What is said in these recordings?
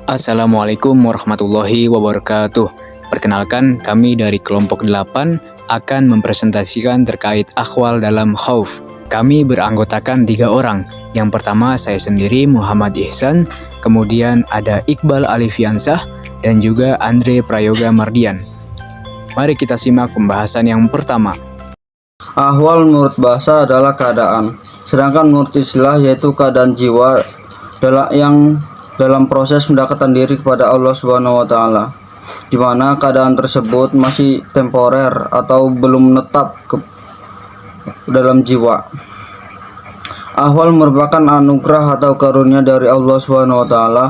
Assalamualaikum warahmatullahi wabarakatuh. Perkenalkan, kami dari kelompok 8 akan mempresentasikan terkait akhwal dalam khauf. Kami beranggotakan 3 orang. Yang pertama saya sendiri Muhammad Ihsan, kemudian ada Iqbal Alifiansah, dan juga Andre Prayoga Mardian. Mari kita simak pembahasan yang pertama. Ahwal menurut bahasa adalah keadaan, sedangkan menurut istilah yaitu keadaan jiwa yang dalam proses mendekatkan diri kepada Allah Subhanahu wa taala, di mana keadaan tersebut masih temporer atau belum menetap dalam jiwa. Ahwal merupakan anugerah atau karunia dari Allah Subhanahu wa taala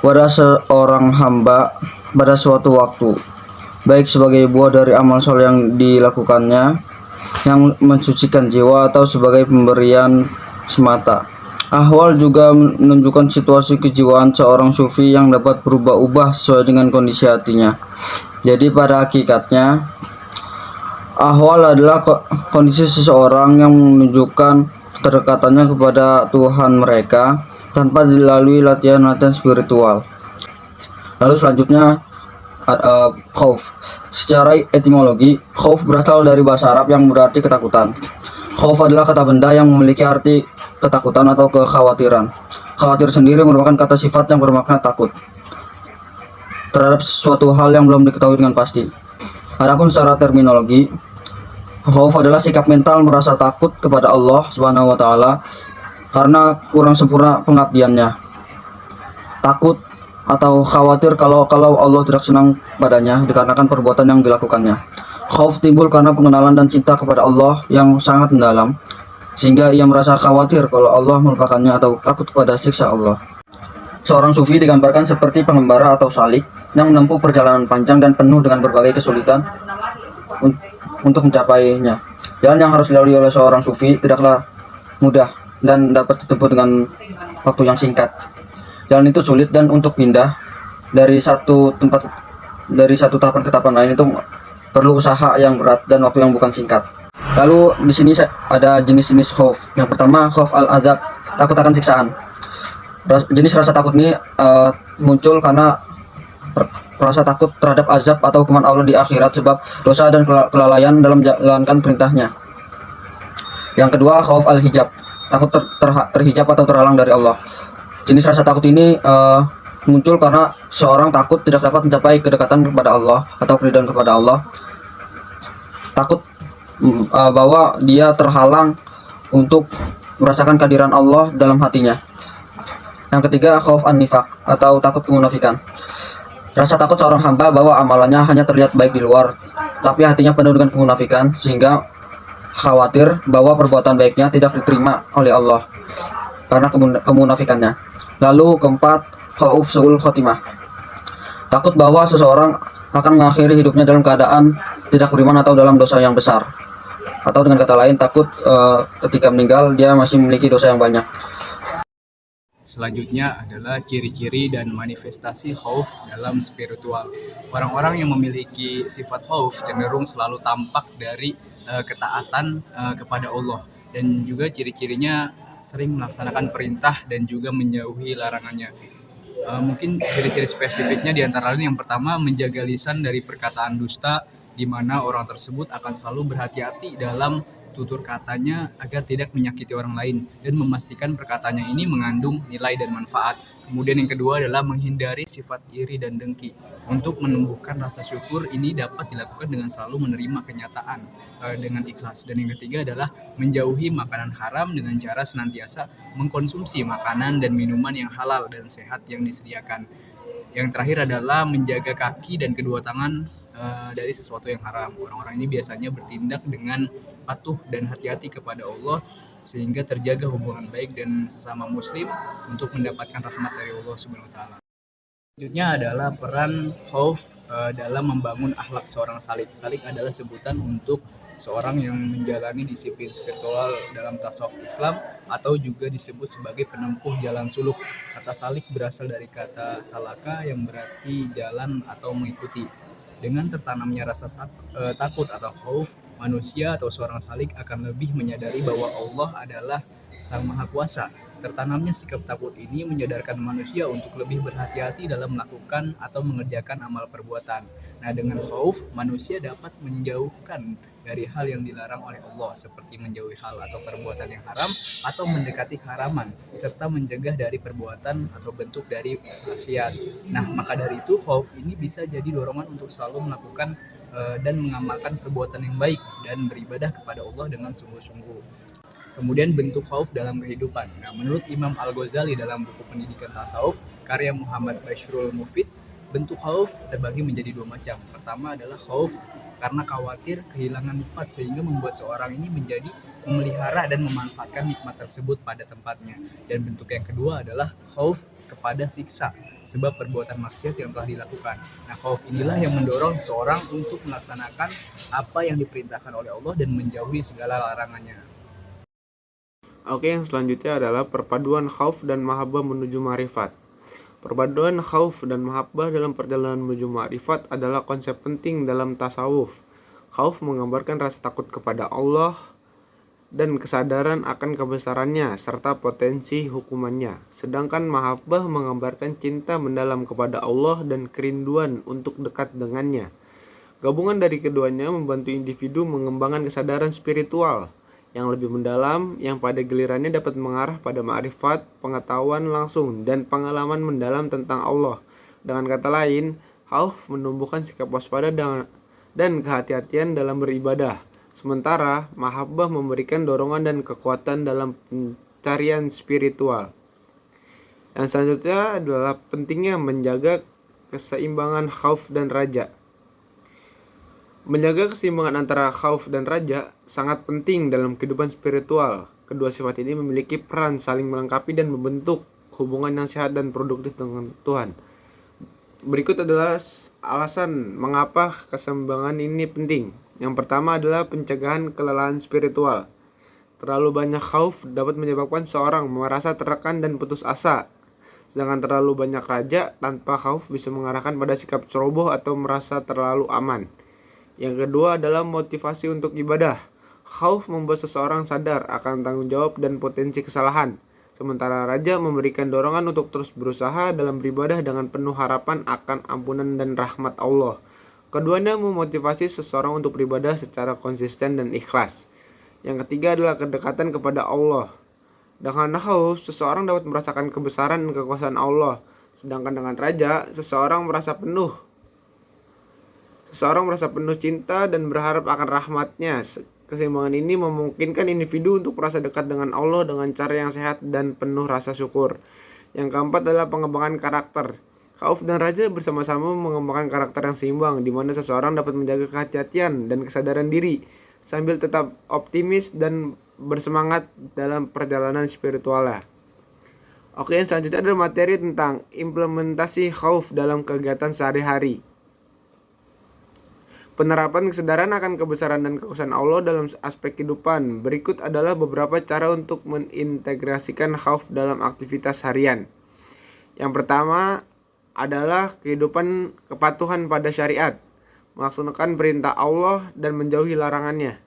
pada seorang hamba pada suatu waktu, baik sebagai buah dari amal soleh yang dilakukannya yang mensucikan jiwa atau sebagai pemberian semata. Ahwal juga menunjukkan situasi kejiwaan seorang sufi yang dapat berubah-ubah sesuai dengan kondisi hatinya. Jadi pada hakikatnya ahwal adalah kondisi seseorang yang menunjukkan kedekatannya kepada Tuhan mereka tanpa dilalui latihan-latihan spiritual. Lalu selanjutnya khauf. Secara etimologi, khauf berasal dari bahasa Arab yang berarti ketakutan. Khauf adalah kata benda yang memiliki arti ketakutan atau kekhawatiran. Khawatir sendiri merupakan kata sifat yang bermakna takut terhadap sesuatu hal yang belum diketahui dengan pasti. Adapun secara terminologi, khauf adalah sikap mental merasa takut kepada Allah Subhanahu wa taala karena kurang sempurna pengabdiannya. Takut atau khawatir kalau Allah tidak senang padanya dikarenakan perbuatan yang dilakukannya. Khauf timbul karena pengenalan dan cinta kepada Allah yang sangat mendalam, sehingga ia merasa khawatir kalau Allah melupakannya atau takut kepada siksa Allah. Seorang sufi digambarkan seperti pengembara atau salik yang menempuh perjalanan panjang dan penuh dengan berbagai kesulitan untuk mencapainya. Jalan yang harus dilalui oleh seorang sufi tidaklah mudah dan dapat ditempuh dengan waktu yang singkat. Jalan itu sulit dan untuk pindah dari satu tahapan ke tahapan lain itu perlu usaha yang berat dan waktu yang bukan singkat. Lalu di sini ada jenis-jenis khauf. Yang pertama khauf al-azab, takut akan siksaan. Jenis rasa takut ini muncul karena rasa takut terhadap azab atau hukuman Allah di akhirat sebab dosa dan kelalaian dalam menjalankan perintahnya. Yang kedua khauf al-hijab, takut terhijab atau terhalang dari Allah. Jenis rasa takut ini muncul karena seorang takut tidak dapat mencapai kedekatan kepada Allah atau keridhaan kepada Allah. Takut bahwa dia terhalang untuk merasakan kehadiran Allah dalam hatinya. Yang ketiga khauf an-nifaq atau takut kemunafikan. Rasa takut seorang hamba bahwa amalannya hanya terlihat baik di luar, tapi hatinya penuh dengan kemunafikan, sehingga khawatir bahwa perbuatan baiknya tidak diterima oleh Allah karena kemunafikannya. Lalu keempat khauf su'ul khotimah, takut bahwa seseorang akan mengakhiri hidupnya dalam keadaan tidak beriman atau dalam dosa yang besar, atau dengan kata lain takut ketika meninggal dia masih memiliki dosa yang banyak. Selanjutnya adalah ciri-ciri dan manifestasi khauf dalam spiritual. Orang-orang yang memiliki sifat khauf cenderung selalu tampak dari ketaatan kepada Allah, dan juga ciri-cirinya sering melaksanakan perintah dan juga menjauhi larangannya. Mungkin ciri-ciri spesifiknya diantara lain yang pertama menjaga lisan dari perkataan dusta, di mana orang tersebut akan selalu berhati-hati dalam tutur katanya agar tidak menyakiti orang lain dan memastikan perkataannya ini mengandung nilai dan manfaat. Kemudian yang kedua adalah menghindari sifat iri dan dengki. Untuk menumbuhkan rasa syukur ini dapat dilakukan dengan selalu menerima kenyataan dengan ikhlas. Dan yang ketiga adalah menjauhi makanan haram dengan cara senantiasa mengkonsumsi makanan dan minuman yang halal dan sehat yang disediakan. Yang terakhir adalah menjaga kaki dan kedua tangan dari sesuatu yang haram. Orang-orang ini biasanya bertindak dengan patuh dan hati-hati kepada Allah, sehingga terjaga hubungan baik dan sesama muslim untuk mendapatkan rahmat dari Allah Subhanahu wa taala. Selanjutnya adalah peran khauf dalam membangun akhlak seorang salik. Salik adalah sebutan untuk seorang yang menjalani disiplin spiritual dalam tasawuf Islam atau juga disebut sebagai penempuh jalan suluk. Kata salik berasal dari kata salaka yang berarti jalan atau mengikuti. Dengan tertanamnya rasa takut atau khauf, manusia atau seorang salik akan lebih menyadari bahwa Allah adalah Sang Maha Kuasa Tertanamnya sikap takut ini menyadarkan manusia untuk lebih berhati-hati dalam melakukan atau mengerjakan amal perbuatan. Nah, dengan khauf, manusia dapat menjauhkan dari hal yang dilarang oleh Allah, seperti menjauhi hal atau perbuatan yang haram atau mendekati keharaman, serta mencegah dari perbuatan atau bentuk dari maksiat. Nah, maka dari itu khauf ini bisa jadi dorongan untuk selalu melakukan dan mengamalkan perbuatan yang baik dan beribadah kepada Allah dengan sungguh-sungguh. Kemudian bentuk khauf dalam kehidupan. Nah, menurut Imam Al-Ghazali dalam buku Pendidikan Tasawuf, karya Muhammad Bashrul Mufid, bentuk khauf terbagi menjadi dua macam. Pertama adalah khauf karena khawatir kehilangan nikmat sehingga membuat seorang ini menjadi memelihara dan memanfaatkan nikmat tersebut pada tempatnya. Dan bentuk yang kedua adalah khauf kepada siksa sebab perbuatan maksiat yang telah dilakukan. Nah, khauf inilah yang mendorong seseorang untuk melaksanakan apa yang diperintahkan oleh Allah dan menjauhi segala larangannya. Oke, yang selanjutnya adalah perpaduan khauf dan mahabbah menuju ma'rifat. Perpaduan khauf dan mahabbah dalam perjalanan menuju ma'rifat adalah konsep penting dalam tasawuf. Khauf menggambarkan rasa takut kepada Allah dan kesadaran akan kebesarannya serta potensi hukumannya. Sedangkan mahabbah menggambarkan cinta mendalam kepada Allah dan kerinduan untuk dekat dengannya. Gabungan dari keduanya membantu individu mengembangkan kesadaran spiritual yang lebih mendalam, yang pada gilirannya dapat mengarah pada ma'rifat, pengetahuan langsung, dan pengalaman mendalam tentang Allah. Dengan kata lain, khauf menumbuhkan sikap waspada dan kehati-hatian dalam beribadah. Sementara, mahabbah memberikan dorongan dan kekuatan dalam pencarian spiritual. Yang selanjutnya adalah pentingnya menjaga keseimbangan khauf dan raja. Menjaga keseimbangan antara khauf dan raja sangat penting dalam kehidupan spiritual. Kedua sifat ini memiliki peran saling melengkapi dan membentuk hubungan yang sehat dan produktif dengan Tuhan. Berikut adalah alasan mengapa keseimbangan ini penting. Yang pertama adalah pencegahan kelelahan spiritual. Terlalu banyak khauf dapat menyebabkan seorang merasa tertekan dan putus asa. Sedangkan terlalu banyak raja tanpa khauf bisa mengarahkan pada sikap ceroboh atau merasa terlalu aman. Yang kedua adalah motivasi untuk ibadah. Khauf membuat seseorang sadar akan tanggung jawab dan potensi kesalahan. Sementara raja memberikan dorongan untuk terus berusaha dalam beribadah dengan penuh harapan akan ampunan dan rahmat Allah. Keduanya memotivasi seseorang untuk beribadah secara konsisten dan ikhlas. Yang ketiga adalah kedekatan kepada Allah. Dengan khauf, seseorang dapat merasakan kebesaran dan kekuasaan Allah. Sedangkan dengan raja, seseorang merasa penuh cinta dan berharap akan rahmatnya. Keseimbangan ini memungkinkan individu untuk merasa dekat dengan Allah dengan cara yang sehat dan penuh rasa syukur. Yang keempat adalah pengembangan karakter. Khauf dan raja bersama-sama mengembangkan karakter yang seimbang, di mana seseorang dapat menjaga kehati-hatian dan kesadaran diri, sambil tetap optimis dan bersemangat dalam perjalanan spiritualnya. Oke, yang selanjutnya adalah materi tentang implementasi khauf dalam kegiatan sehari-hari. Penerapan kesadaran akan kebesaran dan kekuasaan Allah dalam aspek kehidupan. Berikut adalah beberapa cara untuk mengintegrasikan khauf dalam aktivitas harian. Yang pertama adalah kehidupan kepatuhan pada syariat, melaksanakan perintah Allah dan menjauhi larangannya.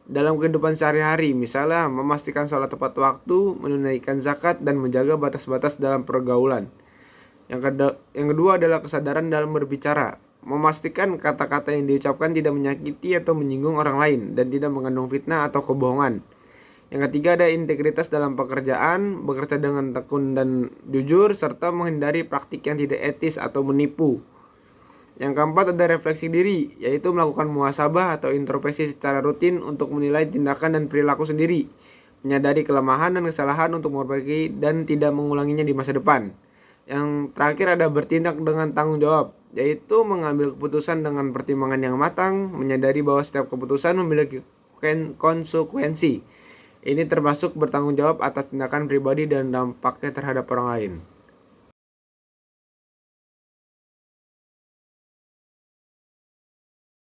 Dalam kehidupan sehari-hari, misalnya memastikan sholat tepat waktu, menunaikan zakat, dan menjaga batas-batas dalam pergaulan. Yang kedua adalah kesadaran dalam berbicara, memastikan kata-kata yang diucapkan tidak menyakiti atau menyinggung orang lain dan tidak mengandung fitnah atau kebohongan. Yang ketiga ada integritas dalam pekerjaan, bekerja dengan tekun dan jujur, serta menghindari praktik yang tidak etis atau menipu. Yang keempat ada refleksi diri, yaitu melakukan muhasabah atau introspeksi secara rutin untuk menilai tindakan dan perilaku sendiri, menyadari kelemahan dan kesalahan untuk memperbaiki dan tidak mengulanginya di masa depan. Yang terakhir ada bertindak dengan tanggung jawab, yaitu mengambil keputusan dengan pertimbangan yang matang, menyadari bahwa setiap keputusan memiliki konsekuensi. Ini termasuk bertanggung jawab atas tindakan pribadi dan dampaknya terhadap orang lain.